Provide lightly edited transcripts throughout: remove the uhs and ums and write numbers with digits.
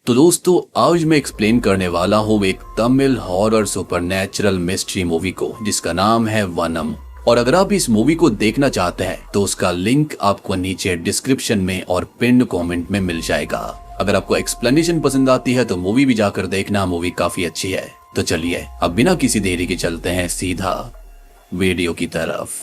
तो दोस्तों आज मैं एक्सप्लेन करने वाला हूँ एक Tamil horror supernatural mystery movie को जिसका नाम है वनम। और अगर आप इस मूवी को देखना चाहते हैं तो उसका लिंक आपको नीचे डिस्क्रिप्शन में और पिन कमेंट में मिल जाएगा। अगर आपको एक्सप्लेनेशन पसंद आती है तो मूवी भी जाकर देखना, मूवी काफी अच्छी है। तो चलिए अब बिना किसी देरी के चलते हैं सीधा वीडियो की तरफ।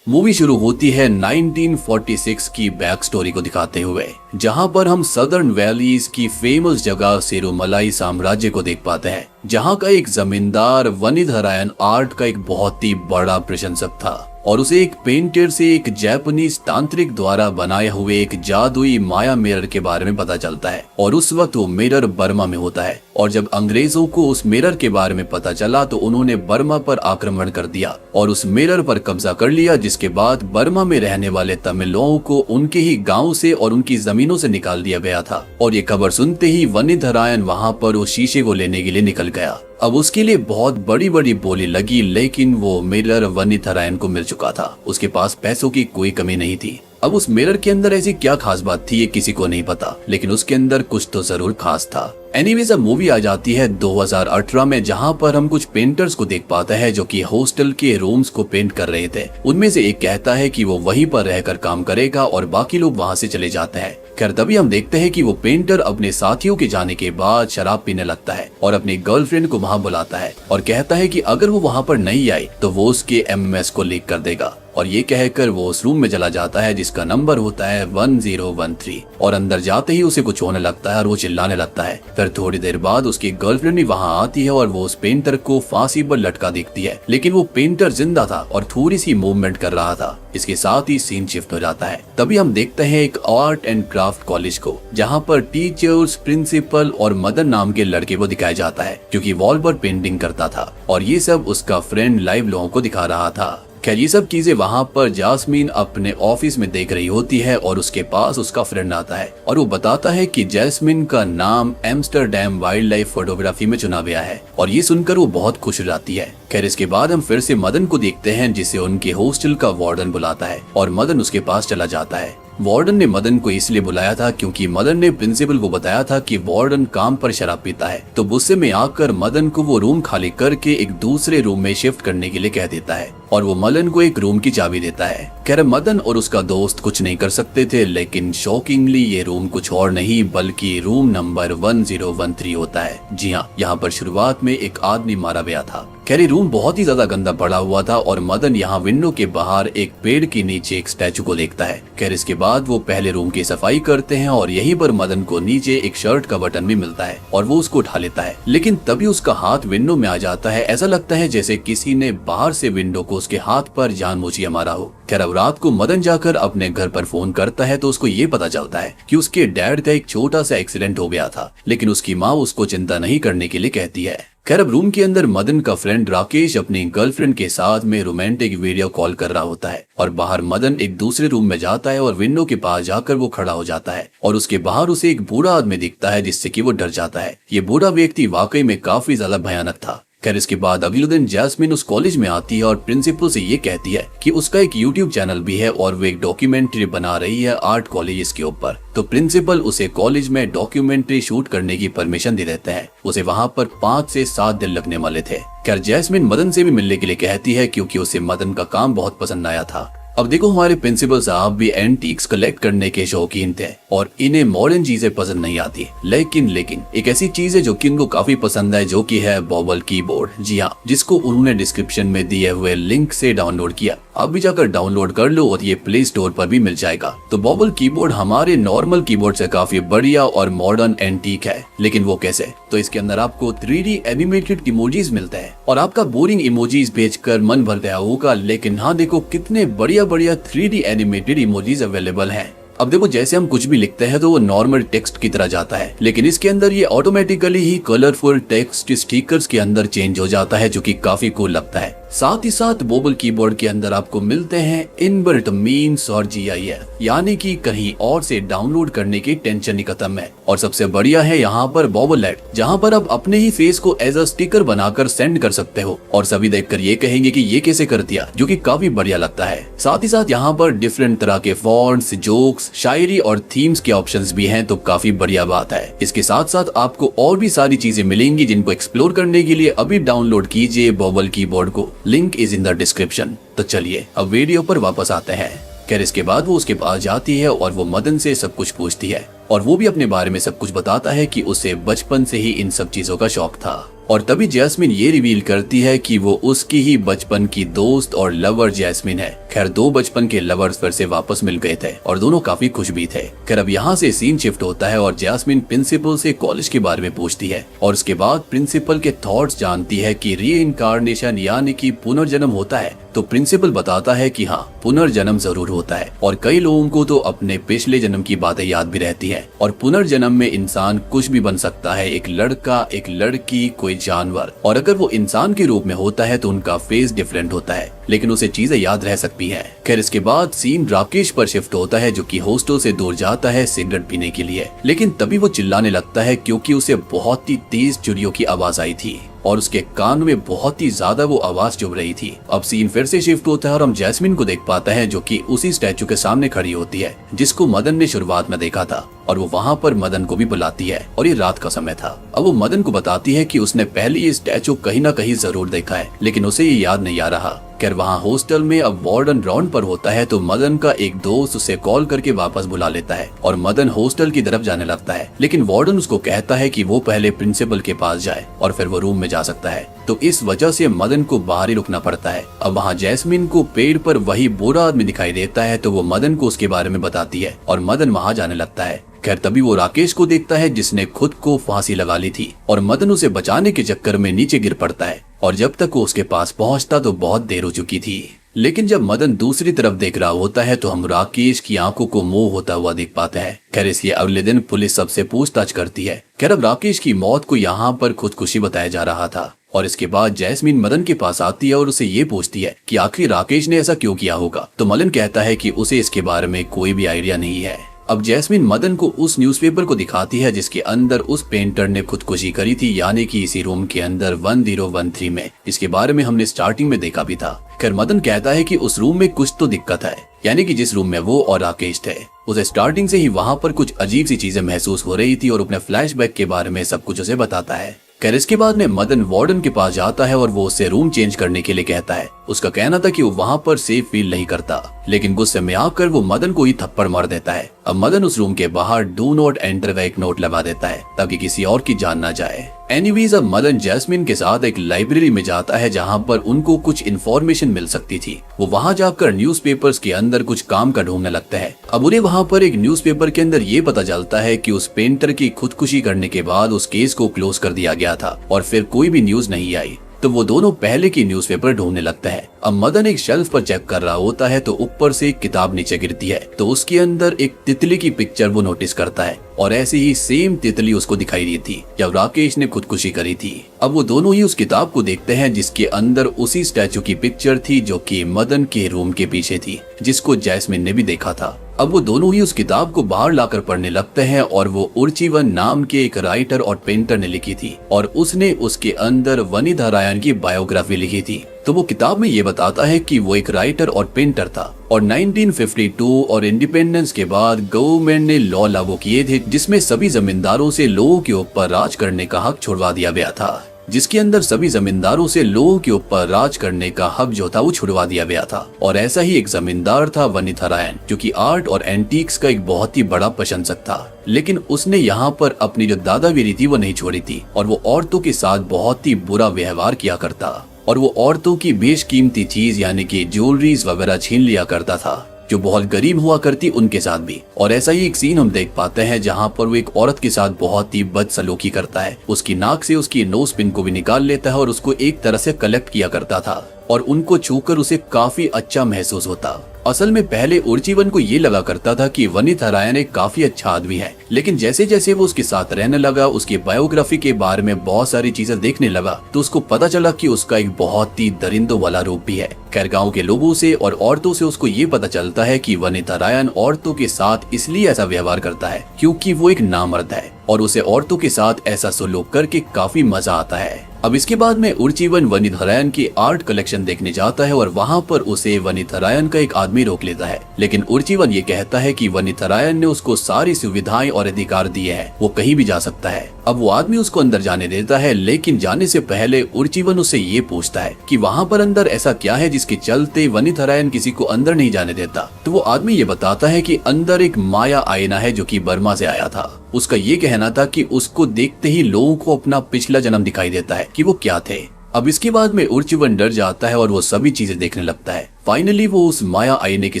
मूवी शुरू होती है 1946 की बैक स्टोरी को दिखाते हुए, जहां पर हम सदर्न वैलीज की फेमस जगह सेरुमलाई साम्राज्य को देख पाते हैं, जहां का एक जमींदार वनिधरायन आर्ट का एक बहुत ही बड़ा प्रशंसक था और उसे एक पेंटर से एक जापानीज तांत्रिक द्वारा बनाए हुए एक जादुई माया मिरर के बारे में पता चलता है। और उस वक्त वो मिरर बर्मा में होता है और जब अंग्रेजों को उस मिरर के बारे में पता चला तो उन्होंने बर्मा पर आक्रमण कर दिया और उस मिरर पर कब्जा कर लिया, जिसके बाद बर्मा में रहने वाले तमिल लोगों को उनके ही गाँव से और उनकी जमीनों से निकाल दिया गया था। और ये खबर सुनते ही वनिधरायन वहाँ पर उस शीशे को लेने के लिए निकल गया। अब उसके लिए बहुत बड़ी बड़ी बोली लगी, लेकिन वो मिरर वनिधरायन को मिल चुका था। उसके पास पैसों की कोई कमी नहीं थी। अब उस मिरर के अंदर ऐसी क्या खास बात थी ये किसी को नहीं पता, लेकिन उसके अंदर कुछ तो जरूर खास था। एनीवेज अब मूवी आ जाती है 2018 में, जहां पर हम कुछ पेंटर्स को देख पाते हैं जो कि हॉस्टल के रूम्स को पेंट कर रहे थे। उनमें से एक कहता है कि वो वहीं पर रहकर काम करेगा और बाकी लोग वहां से चले जाते हैं। खैर तभी हम देखते हैं कि वो पेंटर अपने साथियों के जाने के बाद शराब पीने लगता है और अपनी गर्लफ्रेंड को वहां बुलाता है और कहता है कि अगर वो वहां पर नहीं आई तो वो उसके एमएमएस को लीक कर देगा। और ये कहकर वो उस रूम में चला जाता है जिसका नंबर होता है 1013 और अंदर जाते ही उसे कुछ होने लगता है और वो चिल्लाने लगता है। फिर थोड़ी देर बाद उसकी गर्लफ्रेंड भी वहां आती है और वो उस पेंटर को फांसी पर लटका देखती है, लेकिन वो पेंटर जिंदा था और थोड़ी सी मूवमेंट कर रहा था। इसके साथ ही सीन शिफ्ट हो जाता है। तभी हम देखते हैं एक आर्ट एंड क्राफ्ट कॉलेज को, जहाँ पर टीचर्स, प्रिंसिपल और मदन नाम के लड़के को दिखाया जाता है क्योंकि वॉल पर पेंटिंग करता था और ये सब उसका फ्रेंड लाइव लोगों को दिखा रहा था। खैर ये सब चीजें वहाँ पर जास्मीन अपने ऑफिस में देख रही होती है और उसके पास उसका फ्रेंड आता है और वो बताता है कि जैस्मिन का नाम एम्स्टरडैम वाइल्ड लाइफ फोटोग्राफी में चुना गया है और ये सुनकर वो बहुत खुश हो जाती है। खैर इसके बाद हम फिर से मदन को देखते हैं जिसे उनके हॉस्टल का वार्डन बुलाता है और मदन उसके पास चला जाता है। वार्डन ने मदन को इसलिए बुलाया था क्योंकि मदन ने प्रिंसिपल को बताया था कि वार्डन काम पर शराब पीता है, तो गुस्से में आकर मदन को वो रूम खाली करके एक दूसरे रूम में शिफ्ट करने के लिए कह देता है और वो मदन को एक रूम की चाबी देता है। खैर मदन और उसका दोस्त कुछ नहीं कर सकते थे, लेकिन शॉकिंगली ये रूम कुछ और नहीं बल्कि रूम नंबर 1013 होता है। जी हाँ, यहाँ पर शुरुआत में एक आदमी मारा गया था। खैर रूम बहुत ही ज्यादा गंदा पड़ा हुआ था और मदन यहाँ विंडो के बाहर एक पेड़ के नीचे एक स्टैचू को देखता है। खैर इसके बाद वो पहले रूम की सफाई करते हैं और यहीं पर मदन को नीचे एक शर्ट का बटन भी मिलता है और वो उसको उठा लेता है, लेकिन तभी उसका हाथ विंडो में आ जाता है। ऐसा लगता है जैसे किसी ने बाहर से विंडो को उसके हाथ पर जानबूझकर मारा हो। खैर अब रात को मदन जाकर अपने घर पर फोन करता है तो उसको ये पता चलता है कि उसके डैड का एक छोटा सा एक्सीडेंट हो गया था, लेकिन उसकी माँ उसको चिंता नहीं करने के लिए कहती है। खैर अब रूम के अंदर मदन का फ्रेंड राकेश अपनी गर्लफ्रेंड के साथ में रोमांटिक वीडियो कॉल कर रहा होता है और बाहर मदन एक दूसरे रूम में जाता है और विंडो के पास जाकर वो खड़ा हो जाता है और उसके बाहर उसे एक बूढ़ा आदमी दिखता है जिससे कि वो डर जाता है। ये बूढ़ा व्यक्ति वाकई में काफी ज्यादा भयानक था। खैर इसके बाद अगले दिन जैस्मिन उस कॉलेज में आती है और प्रिंसिपल से ये कहती है कि उसका एक यूट्यूब चैनल भी है और वो एक डॉक्यूमेंट्री बना रही है आर्ट कॉलेज के ऊपर। तो प्रिंसिपल उसे कॉलेज में डॉक्यूमेंट्री शूट करने की परमिशन दे देते हैं। उसे वहाँ पर 5 से 7 दिन लगने वाले थे। खैर जैस्मिन मदन से भी मिलने के लिए कहती है क्योंकि उसे मदन का काम बहुत पसंद आया था। अब देखो हमारे प्रिंसिपल साहब भी एंटीक्स कलेक्ट करने के शौकीन थे और इन्हें मॉडर्न चीजें पसंद नहीं आती, लेकिन एक ऐसी चीज है जो कि इनको काफी पसंद है, जो कि है बॉबल कीबोर्ड। जी हाँ, जिसको उन्होंने डिस्क्रिप्शन में दिए हुए लिंक से डाउनलोड किया। आप भी जाकर डाउनलोड कर लो और ये प्ले स्टोर पर भी मिल जाएगा। तो बॉबल कीबोर्ड हमारे नॉर्मल कीबोर्ड से काफी बढ़िया और मॉडर्न एंटीक है, लेकिन वो कैसे? तो इसके अंदर आपको 3D एनिमेटेड इमोजीज मिलते हैं और आपका बोरिंग इमोजीज भेजकर मन भर गया होगा, लेकिन हाँ देखो कितने बढ़िया 3D एनिमेटेड इमोजीज अवेलेबल हैं। अब देखो जैसे हम कुछ भी लिखते हैं तो वो नॉर्मल टेक्स्ट की तरह जाता है, लेकिन इसके अंदर ये ऑटोमेटिकली ही कलरफुल टेक्स्ट स्टिकर्स के अंदर चेंज हो जाता है, जो कि काफी कूल लगता है। साथ ही साथ मोबाइल कीबोर्ड के अंदर आपको मिलते हैं इनबिल्ट मीम्स और GIF, यानी कि कहीं और से डाउनलोड करने की टेंशन ही खत्म है। और सबसे बढ़िया है यहाँ पर बॉबलेट, जहाँ पर आप अपने ही फेस को एज अ स्टिकर बनाकर सेंड कर सकते हो और सभी देखकर ये कहेंगे कि ये कैसे कर दिया, जो कि काफी बढ़िया लगता है। साथ ही साथ यहाँ पर डिफरेंट तरह के फॉन्ट्स, जोक्स, शायरी और थीम्स के ऑप्शंस भी हैं, तो काफी बढ़िया बात है। इसके साथ साथ आपको और भी सारी चीजें मिलेंगी जिनको एक्सप्लोर करने के लिए अभी डाउनलोड कीजिए मोबाइल कीबोर्ड को, link is in the description. तो चलिए अब वीडियो पर वापस आते हैं। खैर इसके बाद वो उसके पास जाती है और वो मदन से सब कुछ पूछती है और वो भी अपने बारे में सब कुछ बताता है कि उसे बचपन से ही इन सब चीजों का शौक था। और तभी जैस्मिन ये रिवील करती है कि वो उसकी ही बचपन की दोस्त और लवर जैस्मिन है। खैर दो बचपन के लवर्स फिर से वापस मिल गए थे और दोनों काफी खुश भी थे। खैर अब यहाँ से सीन शिफ्ट होता है और जैस्मिन प्रिंसिपल से कॉलेज के बारे में पूछती है और उसके बाद प्रिंसिपल के थॉट्स जानती है कि रीइंकार्नेशन यानी कि पुनर्जन्म होता है। तो प्रिंसिपल बताता है कि हाँ, पुनर्जन्म जरूर होता है और कई लोगों को तो अपने पिछले जन्म की बातें याद भी रहती है और पुनर्जन्म में इंसान कुछ भी बन सकता है, एक लड़का, एक लड़की, कोई जानवर। और अगर वो इंसान के रूप में होता है तो उनका फेस डिफरेंट होता है, लेकिन उसे चीजें याद रह सकती हैं। खैर इसके बाद सीन राकेश पर शिफ्ट होता है, जो कि हॉस्टल से दूर जाता है सिगरेट पीने के लिए, लेकिन तभी वो चिल्लाने लगता है क्योंकि उसे बहुत ही तेज चुड़ियों की आवाज आई थी और उसके कान में बहुत ही ज्यादा वो आवाज चुभ रही थी। अब सीन फिर से शिफ्ट होता है और हम जैस्मिन को देख पाते हैं, जो कि उसी स्टैचू के सामने खड़ी होती है जिसको मदन ने शुरुआत में देखा था और वो वहाँ पर मदन को भी बुलाती है और ये रात का समय था। अब वो मदन को बताती है कि उसने पहले ये स्टैचू कहीं ना कहीं जरूर देखा है, लेकिन उसे ये याद नहीं आ रहा। खैर वहाँ हॉस्टल में अब वार्डन राउंड पर होता है तो मदन का एक दोस्त उसे कॉल करके वापस बुला लेता है और मदन हॉस्टल की तरफ जाने लगता है, लेकिन वार्डन उसको कहता है कि वो पहले प्रिंसिपल के पास जाए और फिर वो रूम में जा सकता है। तो इस वजह से मदन को बाहर ही रुकना पड़ता है। अब वहाँ जैस्मिन को पेड़ पर वही बुरा आदमी दिखाई देता है तो वो मदन को उसके बारे में बताती है और मदन वहाँ जाने लगता है। खैर तभी वो राकेश को देखता है जिसने खुद को फांसी लगा ली थी और मदन उसे बचाने के चक्कर में नीचे गिर पड़ता है और जब तक वो उसके पास पहुंचता तो बहुत देर हो चुकी थी। लेकिन जब मदन दूसरी तरफ देख रहा होता है तो हम राकेश की आंखों को मुंह होता हुआ देख पाते हैं। खैर इसलिए अगले दिन पुलिस सबसे पूछताछ करती है। खैर अब राकेश की मौत को यहाँ पर खुदकुशी बताया जा रहा था और इसके बाद जैस्मिन मदन के पास आती है और उसे ये पूछती है कि आखिर राकेश ने ऐसा क्यों किया होगा। तो मदन कहता है कि उसे इसके बारे में कोई भी आइडिया नहीं है। अब जैस्मिन मदन को उस न्यूज़पेपर को दिखाती है जिसके अंदर उस पेंटर ने खुदकुशी करी थी, यानी कि इसी रूम के अंदर 1013 में। इसके बारे में हमने स्टार्टिंग में देखा भी था। खैर मदन कहता है कि उस रूम में कुछ तो दिक्कत है, यानी कि जिस रूम में वो और राकेश थे उसे स्टार्टिंग से ही वहाँ पर कुछ अजीब सी चीजें महसूस हो रही थी और अपने फ्लैशबैक के बारे में सब कुछ उसे बताता है। खैर इसके बाद में मदन वार्डन के पास जाता है और वो उससे रूम चेंज करने के लिए कहता है। उसका कहना था कि वो वहाँ पर सेफ फील नहीं करता, लेकिन गुस्से में आकर वो मदन को ही थप्पड़ मार देता है। अब मदन उस रूम के बाहर डू नॉट एंटर का एक नोट लगा देता है ताकि किसी और की जान ना जाए। एनीवेज अब मदन जैस्मिन के साथ एक लाइब्रेरी में जाता है जहाँ पर उनको कुछ इन्फॉर्मेशन मिल सकती थी। वो वहाँ जाकर न्यूज़पेपर्स के अंदर कुछ काम का ढूंढने लगता है। अब उन्हें वहाँ पर एक न्यूज़पेपर के अंदर ये पता चलता है कि उस पेंटर की खुदकुशी करने के बाद उस केस को क्लोज कर दिया गया था और फिर कोई भी न्यूज नहीं आई। तो वो दोनों पहले की न्यूज़पेपर ढूंढने लगता है। अब मदन एक शेल्फ पर चेक कर रहा होता है तो ऊपर से एक किताब नीचे गिरती है तो उसके अंदर एक तितली की पिक्चर वो नोटिस करता है और ऐसी ही सेम तितली उसको दिखाई दी थी जब राकेश ने खुदकुशी करी थी। अब वो दोनों ही उस किताब को देखते हैं जिसके अंदर उसी स्टैचू की पिक्चर थी जो कि मदन के रूम के पीछे थी, जिसको जैस्मिन ने भी देखा था। अब वो दोनों ही उस किताब को बाहर लाकर पढ़ने लगते हैं और वो उर्चिवन नाम के एक राइटर और पेंटर ने लिखी थी और उसने उसके अंदर वनिधारायण की बायोग्राफी लिखी थी। तो वो किताब में ये बताता है कि वो एक राइटर और पेंटर था और 1952 और इंडिपेंडेंस के बाद गवर्नमेंट ने लॉ लागू किए थे जिसमें सभी जमींदारों से लोगों के ऊपर राज करने का हक छुड़वा दिया गया था, जिसके अंदर सभी जमींदारों से लोगों के ऊपर राज करने का हक जो था वो छुड़वा दिया गया था। और ऐसा ही एक जमींदार था वनिधारायण, जो कि आर्ट और एंटीक्स का एक बहुत ही बड़ा प्रशंसक था, लेकिन उसने यहाँ पर अपनी जो दादागिरी थी वो नहीं छोड़ी थी और वो औरतों के साथ बहुत ही बुरा व्यवहार किया करता और वो औरतों की बेशकीमती चीज यानी कि ज्वेलरीज वगैरह छीन लिया करता था जो बहुत गरीब हुआ करती उनके साथ भी। और ऐसा ही एक सीन हम देख पाते हैं जहाँ पर वो एक औरत के साथ बहुत ही बदसलूकी करता है, उसकी नाक से उसकी नोज पिन को भी निकाल लेता है और उसको एक तरह से कलेक्ट किया करता था। और उनको छूकर उसे काफी अच्छा महसूस होता। असल में पहले उर्जीवन को ये लगा करता था कि वनिथरायन एक काफी अच्छा आदमी है, लेकिन जैसे जैसे वो उसके साथ रहने लगा, उसकी बायोग्राफी के बारे में बहुत सारी चीजें देखने लगा, तो उसको पता चला कि उसका एक बहुत ही दरिंदों वाला रूप भी है। खैर गाँव के लोगों से और औरतों से उसको ये पता चलता है कि वनिथरायन औरतों के साथ इसलिए ऐसा व्यवहार करता है क्योंकि वो एक नामर्द है और उसे औरतों के साथ ऐसा सलूक करके काफी मजा आता है। अब इसके बाद में उर्जीवन वनिथरायन की आर्ट कलेक्शन देखने जाता है और वहाँ पर उसे वनिथरायन का एक आदमी रोक लेता है, लेकिन उर्जीवन ये कहता है कि वनिथरायन ने उसको सारी सुविधाएं और अधिकार दिए हैं, वो कहीं भी जा सकता है। अब वो आदमी उसको अंदर जाने देता है, लेकिन जाने से पहले उर्जीवन उससे ये पूछता है कि वहाँ पर अंदर ऐसा क्या है जिसके चलते वनिथरायन किसी को अंदर नहीं जाने देता। तो वो आदमी ये बताता है कि अंदर एक माया आईना है जो कि बर्मा से आया था। उसका ये कहना था कि उसको देखते ही लोगों को अपना पिछला जन्म दिखाई देता है कि वो क्या थे। अब इसके बाद में उर्जीवन डर जाता है और वो सभी चीजें देखने लगता है। फाइनली वो उस माया आईने के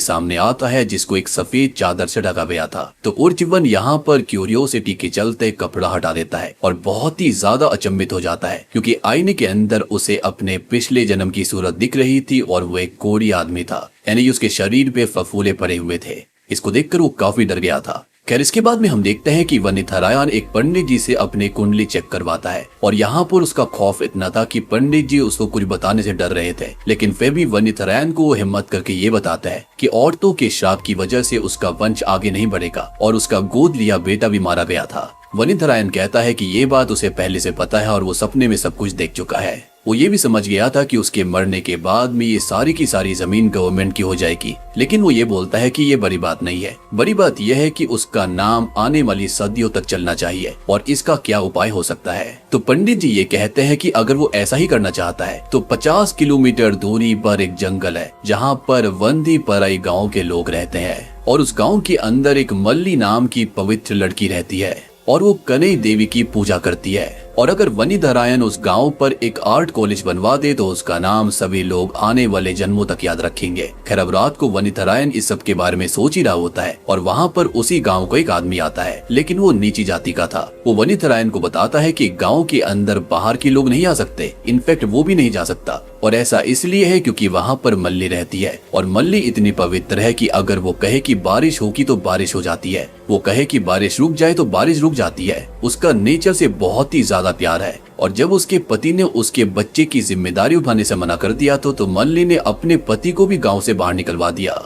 सामने आता है जिसको एक सफेद चादर से ढका गया था। तो उर्जीवन यहाँ पर क्यूरियोसिटी के चलते कपड़ा हटा देता है और बहुत ही ज्यादा अचंभित हो जाता है क्योंकि आईने के अंदर उसे अपने पिछले जन्म की सूरत दिख रही थी और वो एक कोढ़ी आदमी था, यानी उसके शरीर पे फफूले पड़े हुए थे। इसको देखकर वो काफी डर गया था। खैर इसके बाद में हम देखते हैं कि वनिथरायन एक पंडित जी से अपनी कुंडली चेक करवाता है और यहाँ पर उसका खौफ इतना था कि पंडित जी उसको कुछ बताने से डर रहे थे, लेकिन फिर भी वनिथरायन को वो हिम्मत करके ये बताता है कि औरतों के श्राप की वजह से उसका वंश आगे नहीं बढ़ेगा और उसका गोद लिया बेटा भी मारा गया था। वनिथरायन कहता है कि ये बात उसे पहले से पता है और वो सपने में सब कुछ देख चुका है। वो ये भी समझ गया था कि उसके मरने के बाद में ये सारी की सारी जमीन गवर्नमेंट की हो जाएगी, लेकिन वो ये बोलता है कि ये बड़ी बात नहीं है। बड़ी बात यह है कि उसका नाम आने वाली सदियों तक चलना चाहिए और इसका क्या उपाय हो सकता है। तो पंडित जी ये कहते हैं कि अगर वो ऐसा ही करना चाहता है तो 50 किलोमीटर दूरी पर एक जंगल है जहाँ पर वंदीपराई गाँव के लोग रहते हैं और उस गाँव के अंदर एक मल्ली नाम की पवित्र लड़की रहती है और वो कनई देवी की पूजा करती है। और अगर वनिथरायन उस गांव पर एक आर्ट कॉलेज बनवा दे तो उसका नाम सभी लोग आने वाले जन्मों तक याद रखेंगे। खैर अब रात को वनिथरायन इस सब के बारे में सोच ही रहा होता है और वहाँ पर उसी गांव को एक आदमी आता है, लेकिन वो नीची जाति का था। वो वनिथरायन को बताता है कि गांव के अंदर बाहर के लोग नहीं आ सकते, इनफैक्ट वो भी नहीं जा सकता और ऐसा इसलिए है क्योंकि वहाँ पर मल्ली रहती है और मल्ली इतनी पवित्र है कि अगर वो कहे कि बारिश होगी तो बारिश हो जाती है, वो कहे कि बारिश रुक जाए तो बारिश रुक जाती है। उसका नेचर से बहुत ही ज्यादा प्यार है और जब उसके पति ने उसके बच्चे की जिम्मेदारी उठाने से मना कर दिया तो मल्ली ने अपने पति को भी गांव से बाहर निकलवा दिया।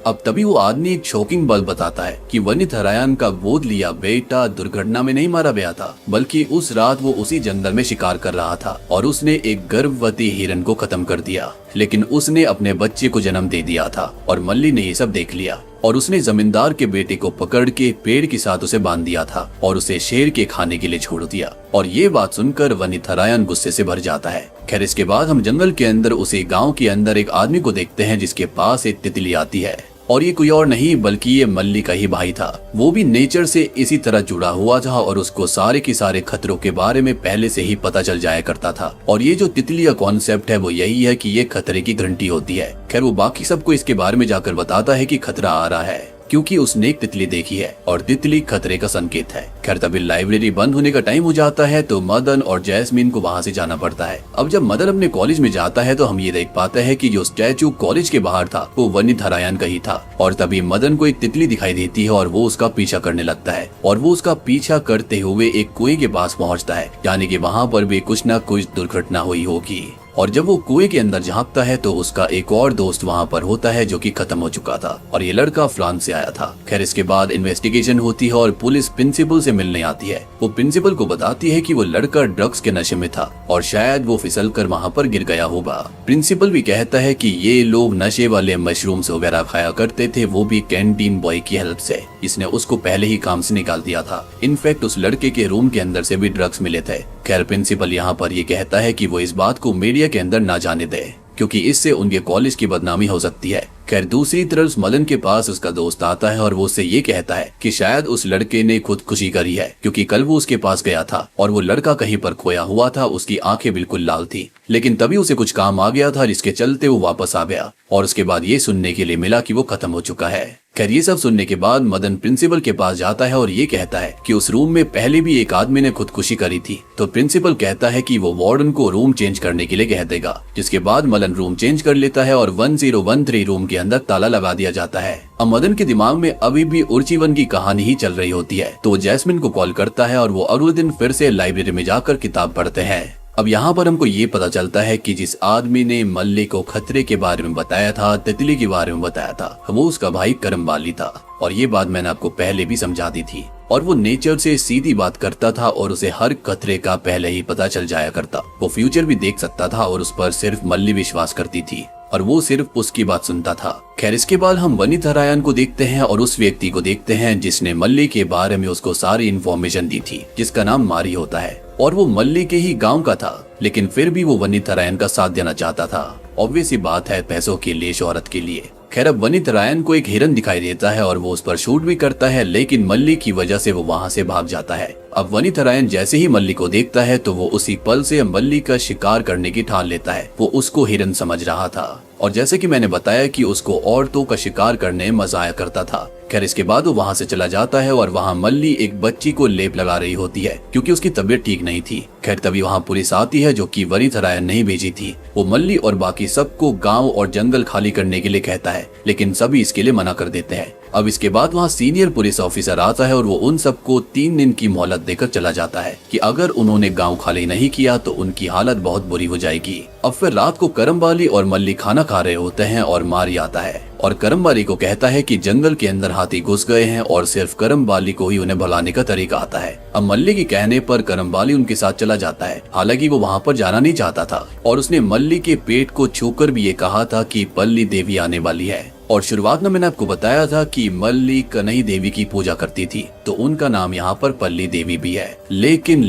अब तभी वो आदमी एक शॉकिंग बात बताता है कि वनिथरायन का गोद लिया बेटा दुर्घटना में नहीं मारा गया था, बल्कि उस रात वो उसी जंगल में शिकार कर रहा था और उसने एक गर्भवती हिरन को खत्म कर दिया, लेकिन उसने अपने बच्चे को जन्म दे दिया था और मल्ली ने ये सब देख लिया और उसने जमींदार के बेटे को पकड़ के पेड़ के साथ उसे बांध दिया था और उसे शेर के खाने के लिए छोड़ दिया। और ये बात सुनकर वनिथरायन गुस्से से भर जाता है। खैर इसके बाद हम जंगल के अंदर उसे गांव के अंदर एक आदमी को देखते हैं जिसके पास एक तितली आती है और ये कोई और नहीं बल्कि ये मल्ली का ही भाई था। वो भी नेचर से इसी तरह जुड़ा हुआ था और उसको सारे के सारे खतरों के बारे में पहले से ही पता चल जाया करता था। और ये जो तितली का कॉन्सेप्ट है वो यही है कि ये खतरे की घंटी होती है। खैर वो बाकी सबको इसके बारे में जाकर बताता है कि खतरा आ रहा है क्योंकि उसने एक तितली देखी है और तितली खतरे का संकेत है। खैर तभी लाइब्रेरी बंद होने का टाइम हो जाता है तो मदन और जैस्मीन को वहाँ से जाना पड़ता है। अब जब मदन अपने कॉलेज में जाता है तो हम ये देख पाते हैं कि जो स्टैचू कॉलेज के बाहर था वो वनिथरायन का ही था। और तभी मदन को एक तितली दिखाई देती है और वो उसका पीछा करने लगता है और वो उसका पीछा करते हुए एक कुएं के पास पहुँचता है, यानी कि वहाँ पर भी कुछ न कुछ दुर्घटना हुई होगी। और जब वो कुएं के अंदर झांकता है तो उसका एक और दोस्त वहाँ पर होता है जो कि खत्म हो चुका था और ये लड़का फ्रांस से आया था। खैर इसके बाद इन्वेस्टिगेशन होती है और पुलिस प्रिंसिपल से मिलने आती है। वो प्रिंसिपल को बताती है कि वो लड़का ड्रग्स के नशे में था और शायद वो फिसल कर वहाँ पर गिर गया होगा। प्रिंसिपल भी कहता है कि ये लोग नशे वाले मशरूम्स वगैरह खाया करते थे, वो भी कैंटीन बॉय की हेल्प से। इसने उसको पहले ही काम से निकाल दिया था। इनफैक्ट उस लड़के के रूम के अंदर से भी ड्रग्स मिले थे। खैर प्रिंसिपल यहाँ पर ये कहता है कि वो इस बात को मीडिया के अंदर ना जाने दे क्योंकि इससे उनके कॉलेज की बदनामी हो सकती है। खैर दूसरी तरफ मदन के पास उसका दोस्त आता है और वो उससे ये कहता है कि शायद उस लड़के ने खुदकुशी करी है क्योंकि कल वो उसके पास गया था और वो लड़का कहीं पर खोया हुआ था। उसकी आंखें बिल्कुल लाल थी, लेकिन तभी उसे कुछ काम आ गया था जिसके चलते वो वापस आ गया और उसके बाद ये सुनने के लिए मिला कि वो खत्म हो चुका है। खैर ये सब सुनने के बाद मदन प्रिंसिपल के पास जाता है और ये कहता है कि उस रूम में पहले भी एक आदमी ने खुदकुशी करी थी। तो प्रिंसिपल कहता है कि वो वार्डन को रूम चेंज करने के लिए कह देगा, जिसके बाद मदन रूम चेंज कर लेता है और 1013 रूम के अंदर ताला लगा दिया जाता है। अब मदन के दिमाग में अभी भी उर्चिवन की कहानी ही चल रही होती है, तो वो जैस्मिन को कॉल करता है और वो अगले दिन फिर से लाइब्रेरी में जाकर किताब पढ़ते हैं। अब यहाँ पर हमको ये पता चलता है कि जिस आदमी ने मल्ली को खतरे के बारे में बताया था, तितली के बारे में बताया था, वो उसका भाई करमवाली था। और ये बात मैंने आपको पहले भी समझा दी थी। और वो नेचर से सीधी बात करता था और उसे हर खतरे का पहले ही पता चल जाया करता। वो फ्यूचर भी देख सकता था और उस पर सिर्फ मल्ली विश्वास करती थी और वो सिर्फ उसकी बात सुनता था। खैर इसके बाद हम वनिथरायन को देखते हैं और उस व्यक्ति को देखते हैं जिसने मल्ली के बारे में उसको सारी इन्फॉर्मेशन दी थी, जिसका नाम मारी होता है। और वो मल्ली के ही गांव का था, लेकिन फिर भी वो वनिथरायन का साथ देना चाहता था। ऑब्वियस ही बात है, पैसों के लिए, शोहरत के लिए। खैर अब वनिथरायन को एक हिरन दिखाई देता है और वो उस पर शूट भी करता है, लेकिन मल्ली की वजह से वो वहाँ से भाग जाता है। अब वनिथरायन जैसे ही मल्ली को देखता है तो वो उसी पल से मल्ली का शिकार करने की ठान लेता है। वो उसको हिरन समझ रहा था और जैसे कि मैंने बताया कि उसको औरतों का शिकार करने में मजा आया करता था। खैर इसके बाद वो वहाँ से चला जाता है और वहाँ मल्ली एक बच्ची को लेप लगा रही होती है क्योंकि उसकी तबीयत ठीक नहीं थी। खैर तभी वहाँ पुलिस आती है जो कि वनिथरायन नहीं भेजी थी। वो मल्ली और बाकी सबको गांव और जंगल खाली करने के लिए कहता है, लेकिन सभी इसके लिए मना कर देते हैं। अब इसके बाद वहाँ सीनियर पुलिस ऑफिसर आता है और वो उन सबको 3 दिन की मोहलत देकर चला जाता है कि अगर उन्होंने गांव खाली नहीं किया तो उनकी हालत बहुत बुरी हो जाएगी। अब फिर रात को करमवाली और मल्ली खाना खा रहे होते हैं और मारी आता है और करमवाली को कहता है कि जंगल के अंदर हाथी घुस गए हैं और सिर्फ करमवाली को ही उन्हें भगाने का तरीका आता है। अब मल्ली के कहने पर करमवाली उनके साथ चला जाता है। हालांकि वो वहाँ पर जाना नहीं चाहता था और उसने मल्ली के पेट को छूकर भी ये कहा था कि पल्ली देवी आने वाली है। और शुरुआत में मैंने आपको बताया था कि मल्ली कन्हई देवी की पूजा करती थी, तो उनका नाम यहाँ पर पल्ली देवी भी है। लेकिन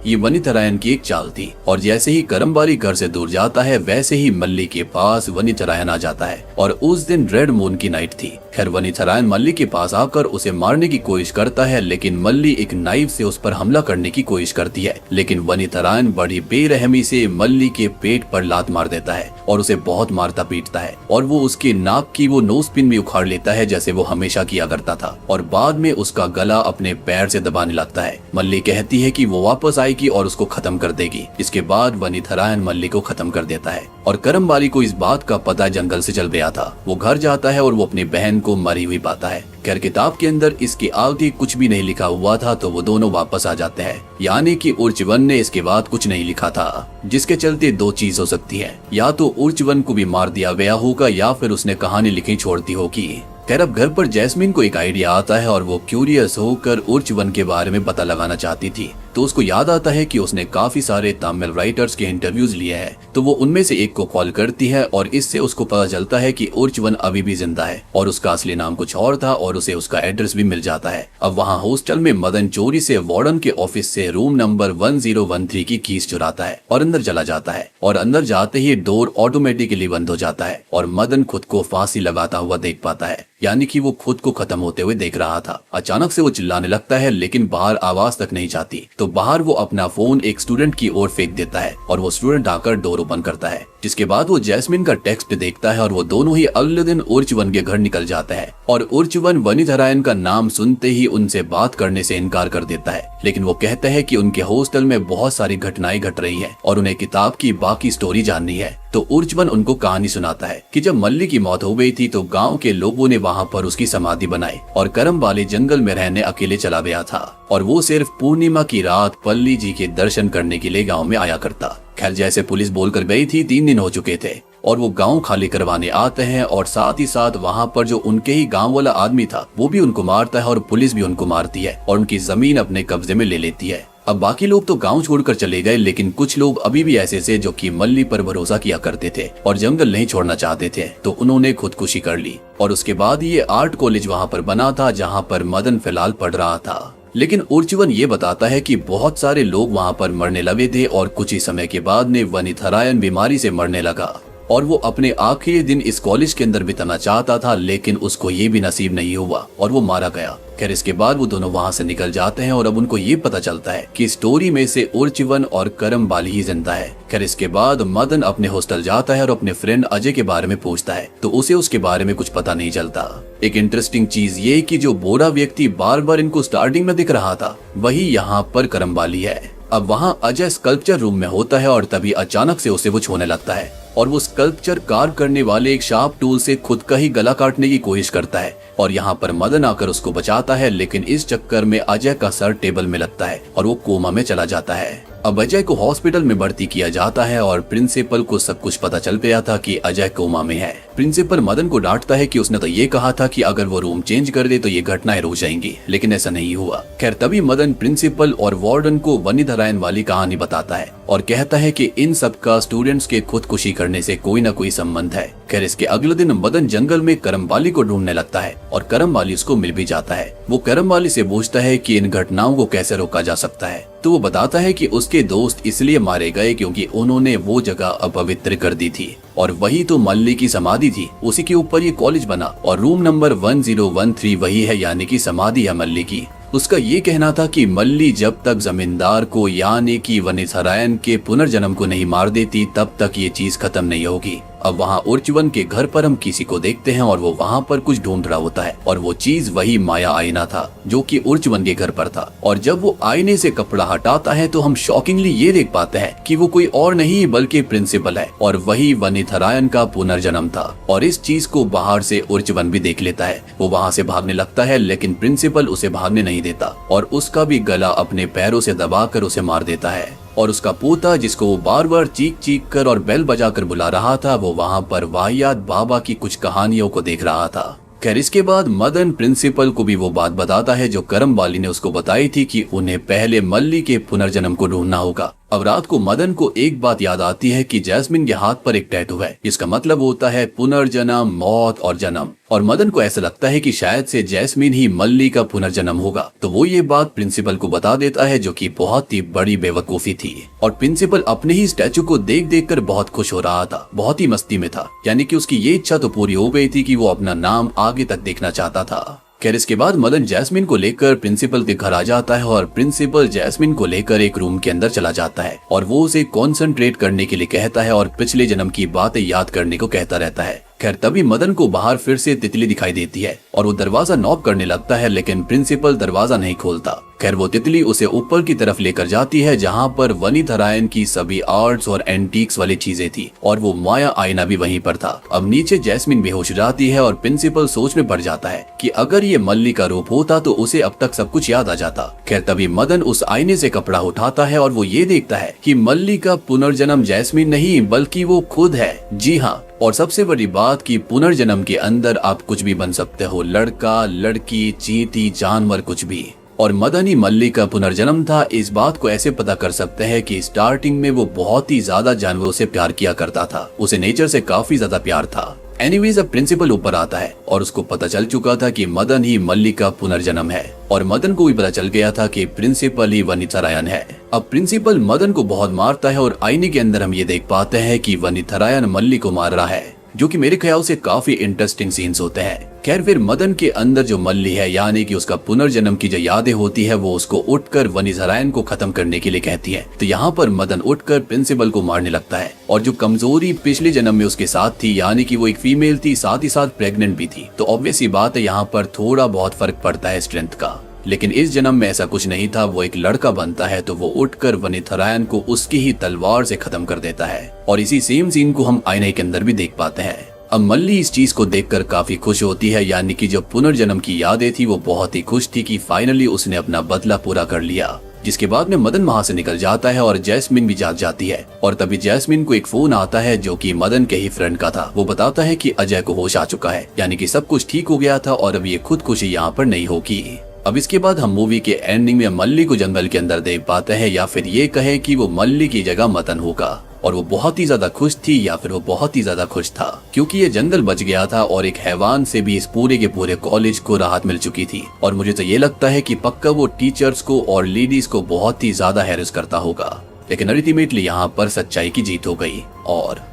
ये वनिथरायन की एक चाल थी और जैसे ही करमवाली घर से दूर जाता है वैसे ही मल्ली के पास वनिथरायन आ जाता है और उस दिन रेड मून की नाइट थी। खैर वनिथरायन मल्ली के पास आकर उसे मारने की कोशिश करता है, लेकिन मल्ली एक नाइफ से उस पर हमला करने की कोशिश करती है, लेकिन वनिथरायन बड़ी बेरहमी से मल्ली के पेट पर लात मार देता है और उसे बहुत मारता पीटता है और वो उसके नाक की वो नोज पिन भी उखाड़ लेता है जैसे वो हमेशा किया करता था और बाद में उसका गला अपने पैर से दबाने लगता है। मल्ली कहती है कि वो वापस आएगी और उसको खत्म कर देगी। इसके बाद वनिथरायन मल्ली को खत्म कर देता है और करमवाली को इस बात का पता जंगल से चल गया था। वो घर जाता है और वो अपनी बहन को मरी हुई पाता है। खैर किताब के अंदर इसके आगे कुछ भी नहीं लिखा हुआ था, तो वो दोनों वापस आ जाते हैं, यानी कि उर्चवन ने इसके बाद कुछ नहीं लिखा था, जिसके चलते 2 चीज हो सकती है, या तो उर्चवन को भी मार दिया गया होगा या फिर उसने कहानी लिखी छोड़ दी होगी। खैर अब घर पर जैस्मिन को एक आइडिया आता है और वो क्यूरियस होकर उर्चवन के बारे में पता लगाना चाहती थी। तो उसको याद आता है कि उसने काफी सारे तमिल राइटर्स के इंटरव्यूज लिए हैं, तो वो उनमें से एक को कॉल करती है और इससे उसको पता चलता है कि उर्चवन अभी भी जिंदा है और उसका असली नाम कुछ और था और उसे उसका एड्रेस भी मिल जाता है। अब वहाँ हॉस्टल में मदन चोरी से वार्डन के ऑफिस से रूम नंबर 1013 की कीज चुराता है और अंदर चला जाता है और अंदर जाते ही डोर ऑटोमेटिकली बंद हो जाता है और मदन खुद को फांसी लगाता हुआ देख पाता है, यानी कि वो खुद को खत्म होते हुए देख रहा था। अचानक से वो चिल्लाने लगता है, लेकिन बाहर आवाज तक नहीं जाती। तो बाहर वो अपना फोन एक स्टूडेंट की ओर फेंक देता है और वो स्टूडेंट आकर डोर ओपन करता है, जिसके बाद वो जैस्मिन का टेक्स्ट देखता है और वो दोनों ही अगले दिन उर्चवन के घर निकल जाते हैं और उर्चवन वनिथरायन का नाम सुनते ही उनसे बात करने से इनकार कर देता है, लेकिन वो कहते हैं कि उनके हॉस्टल में बहुत सारी घटनाएं घट रही है और उन्हें किताब की बाकी स्टोरी जाननी है। तो उर्चवन उनको कहानी सुनाता है कि जब मल्ली की मौत हो गई थी तो गांव के लोगों ने वहां पर उसकी समाधि बनाई और करमवाली जंगल में रहने अकेले चला गया था और वो सिर्फ पूर्णिमा की रात पल्ली जी के दर्शन करने के लिए गांव में आया करता। खैर जैसे पुलिस बोलकर गई थी, 3 दिन हो चुके थे और वो गांव खाली करवाने आते हैं और साथ ही साथ वहां पर जो उनके ही गांव वाला आदमी था वो भी उनको मारता है और पुलिस भी उनको मारती है और उनकी जमीन अपने कब्जे में ले लेती है। अब बाकी लोग तो गांव छोड़कर चले गए, लेकिन कुछ लोग अभी भी ऐसे थे जो कि मल्ली पर भरोसा किया करते थे और जंगल नहीं छोड़ना चाहते थे, तो उन्होंने खुदकुशी कर ली। और उसके बाद ये आर्ट कॉलेज वहां पर बना था जहां पर मदन फिलहाल पढ़ रहा था। लेकिन उर्चवन ये बताता है कि बहुत सारे लोग वहां पर मरने लगे थे और कुछ ही समय के बाद में वनिथरायन बीमारी से मरने लगा और वो अपने आखिरी दिन इस कॉलेज के अंदर बिताना चाहता था, लेकिन उसको ये भी नसीब नहीं हुआ और वो मारा गया। खैर इसके बाद वो दोनों वहाँ से निकल जाते हैं और अब उनको ये पता चलता है कि स्टोरी में से उर्चिवन और करमबाली ही जिंदा है। खैर इसके बाद मदन अपने हॉस्टल जाता है और अपने फ्रेंड अजय के बारे में पूछता है तो उसे उसके बारे में कुछ पता नहीं चलता। एक इंटरेस्टिंग चीज ये कि जो बोरा व्यक्ति बार बार इनको स्टार्टिंग में दिख रहा था वही यहाँ पर करमबाली है। अब वहाँ अजय स्कल्पचर रूम में होता है और तभी अचानक से उसे वो छूने लगता है और वो स्कल्पचर कार्व करने वाले एक शार्प टूल से खुद का ही गला काटने की कोशिश करता है और यहाँ पर मदन आकर उसको बचाता है, लेकिन इस चक्कर में अजय का सर टेबल में लगता है और वो कोमा में चला जाता है। अब अजय को हॉस्पिटल में भर्ती किया जाता है और प्रिंसिपल को सब कुछ पता चल गया था कि अजय कोमा में है। प्रिंसिपल मदन को डांटता है कि उसने तो ये कहा था कि अगर वो रूम चेंज कर दे तो ये घटनाएं रुक जाएंगी, लेकिन ऐसा नहीं हुआ। खैर तभी मदन प्रिंसिपल और वार्डन को वनिधरायन वाली कहानी बताता है और कहता है कि इन सब का स्टूडेंट्स के खुदकुशी करने से कोई न कोई संबंध है। खैर इसके अगले दिन मदन जंगल में करमबाली को ढूंढने लगता है और करमबाली उसको मिल भी जाता है। वो करमबाली से पूछता है कि इन घटनाओं को कैसे रोका जा सकता है, तो वो बताता है कि उसके दोस्त इसलिए मारे गए क्योंकि उन्होंने वो जगह अपवित्र कर दी थी और वही तो मल्ली की समाधि थी, उसी के ऊपर ये कॉलेज बना और रूम नंबर 1013 वही है, यानी कि समाधि है मल्ली की। उसका ये कहना था कि मल्ली जब तक जमींदार को यानी कि वनिधरायन के पुनर्जन्म को नहीं मार देती तब तक ये चीज खत्म नहीं होगी। अब वहाँ उर्चवन के घर पर हम किसी को देखते हैं और वो वहाँ पर कुछ ढूंढ रहा होता है और वो चीज वही माया आईना था जो कि उर्चवन के घर पर था। और जब वो आईने से कपड़ा हटाता है तो हम शॉकिंगली ये देख पाते हैं कि वो कोई और नहीं बल्कि प्रिंसिपल है और वही वनिधरायन का पुनर्जन्म था। और इस चीज को बाहर से उर्चवन भी देख लेता है। वो वहाँ से भागने लगता है लेकिन प्रिंसिपल उसे भागने नहीं देता और उसका भी गला अपने पैरों से दबाकर उसे मार देता है। और उसका पोता जिसको वो बार बार चीख चीख कर और बेल बजाकर बुला रहा था वो वहाँ पर वाहियात बाबा की कुछ कहानियों को देख रहा था। खैर इसके बाद मदन प्रिंसिपल को भी वो बात बताता है जो करमबाली ने उसको बताई थी कि उन्हें पहले मल्ली के पुनर्जन्म को ढूंढना होगा। अब रात को मदन को एक बात याद आती है कि जैस्मिन के हाथ पर एक टैटू है, इसका मतलब होता है पुनर्जन्म, मौत और जन्म। और मदन को ऐसा लगता है कि शायद से जैस्मिन ही मल्ली का पुनर्जन्म होगा, तो वो ये बात प्रिंसिपल को बता देता है जो कि बहुत ही बड़ी बेवकूफी थी। और प्रिंसिपल अपने ही स्टैचू को देख देख कर बहुत खुश हो रहा था, बहुत ही मस्ती में था, यानी कि उसकी ये इच्छा तो पूरी हो गई थी कि वो अपना नाम आगे तक देखना चाहता था। खैर इसके बाद मदन जैस्मिन को लेकर प्रिंसिपल के घर आ जाता है और प्रिंसिपल जैस्मिन को लेकर एक रूम के अंदर चला जाता है और वो उसे कंसंट्रेट करने के लिए कहता है और पिछले जन्म की बातें याद करने को कहता रहता है। खैर तभी मदन को बाहर फिर से तितली दिखाई देती है और वो दरवाजा नॉक करने लगता है, लेकिन प्रिंसिपल दरवाजा नहीं खोलता। खैर वो तितली उसे ऊपर की तरफ लेकर जाती है जहाँ पर वनिधरायन की सभी आर्ट्स और एंटीक्स वाली चीजें थी और वो माया आईना भी वहीं पर था। अब नीचे जैस्मिन बेहोश जाती है और प्रिंसिपल सोच में पड़ जाता है कि अगर ये मल्ली का रूप होता तो उसे अब तक सब कुछ याद आ जाता। खैर तभी मदन उस आईने से कपड़ा उठाता है और वो ये देखता है कि मल्ली का पुनर्जन्म जैस्मिन नहीं बल्कि वो खुद है। जी हाँ, और सबसे बड़ी बात कि पुनर्जन्म के अंदर आप कुछ भी बन सकते हो, लड़का, लड़की, चींटी, जानवर, कुछ भी। और मदन ही मल्ली का पुनर्जन्म था। इस बात को ऐसे पता कर सकते हैं कि स्टार्टिंग में वो बहुत ही ज्यादा जानवरों से प्यार किया करता था, उसे नेचर से काफी ज्यादा प्यार था। एनीवेज अब प्रिंसिपल ऊपर आता है और उसको पता चल चुका था कि मदन ही मल्ली का पुनर्जन्म है और मदन को भी पता चल गया था कि प्रिंसिपल ही वनिधरायन है। अब प्रिंसिपल मदन को बहुत मारता है और आईने के अंदर हम ये देख पाते हैं कि वनिधरायन मल्ली को मार रहा है, जो कि मेरे ख्याल से काफी इंटरेस्टिंग सीन्स होते हैं। खैर फिर मदन के अंदर जो मल्ली है यानी कि उसका पुनर्जन्म की जो यादें होती है वो उसको उठकर वनिधरायन को खत्म करने के लिए कहती है। तो यहाँ पर मदन उठकर प्रिंसिपल को मारने लगता है और जो कमजोरी पिछले जन्म में उसके साथ थी यानी कि वो एक फीमेल थी, साथ ही साथ प्रेग्नेंट भी थी, तो ऑब्वियस ही बात है यहाँ पर थोड़ा बहुत फर्क पड़ता है स्ट्रेंथ का। लेकिन इस जन्म में ऐसा कुछ नहीं था, वो एक लड़का बनता है तो वो उठकर वनिधरायन को उसकी ही तलवार से खत्म कर देता है और इसी सेम सीन को हम आईने के अंदर भी देख पाते हैं। अब मल्ली इस चीज को देखकर काफी खुश होती है, यानी कि जो पुनर्जन्म की यादें थी वो बहुत ही खुश थी कि फाइनली उसने अपना बदला पूरा कर लिया। जिसके बाद में मदन वहाँ से निकल जाता है और जैस्मिन भी जाग जाती है और तभी जैस्मिन को एक फोन आता है जो कि मदन के ही फ्रेंड का था। वो बताता है कि अजय को होश आ चुका है, यानी कि सब कुछ ठीक हो गया था और अब ये खुदकुशी यहाँ पर नहीं होगी। अब इसके बाद हम मूवी के एंडिंग में मल्ली को जंगल के अंदर देख पाते हैं, या फिर ये कहे कि वो मल्ली की जगह मदन होगा और वो बहुत ही ज्यादा खुश थी या फिर वो बहुत ही ज्यादा खुश था क्योंकि ये जंगल बच गया था और एक हैवान से भी इस पूरे के पूरे कॉलेज को राहत मिल चुकी थी। और मुझे तो ये लगता है कि पक्का वो टीचर्स को और लेडीज को बहुत ही ज्यादा हैरेस करता होगा, लेकिन अल्टीमेटली यहाँ पर सच्चाई की जीत हो गई और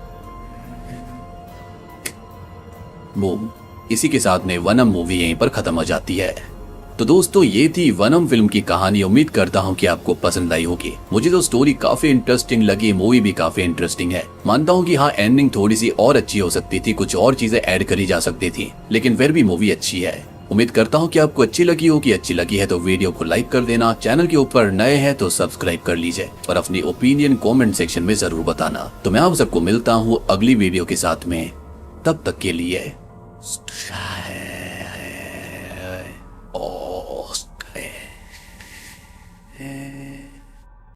बूम, इसी के साथ में वनम मूवी यहीं पर खत्म हो जाती है। तो दोस्तों ये थी वनम फिल्म की कहानी। उम्मीद करता हूँ कि आपको पसंद आई होगी। मुझे तो स्टोरी काफी इंटरेस्टिंग लगी, मूवी भी काफी इंटरेस्टिंग है। मानता हूँ कि हाँ, एंडिंग थोड़ी सी और अच्छी हो सकती थी, कुछ और चीजें ऐड करी जा सकती थी, लेकिन फिर भी मूवी अच्छी है। उम्मीद करता हूँ कि आपको अच्छी लगी होगी। अच्छी लगी है तो वीडियो को लाइक कर देना, चैनल के ऊपर नए हैं तो सब्सक्राइब कर लीजिए और अपनी ओपिनियन कमेंट सेक्शन में जरूर बताना। तो मैं आप सबको मिलता हूँ अगली वीडियो के साथ में, तब तक के लिए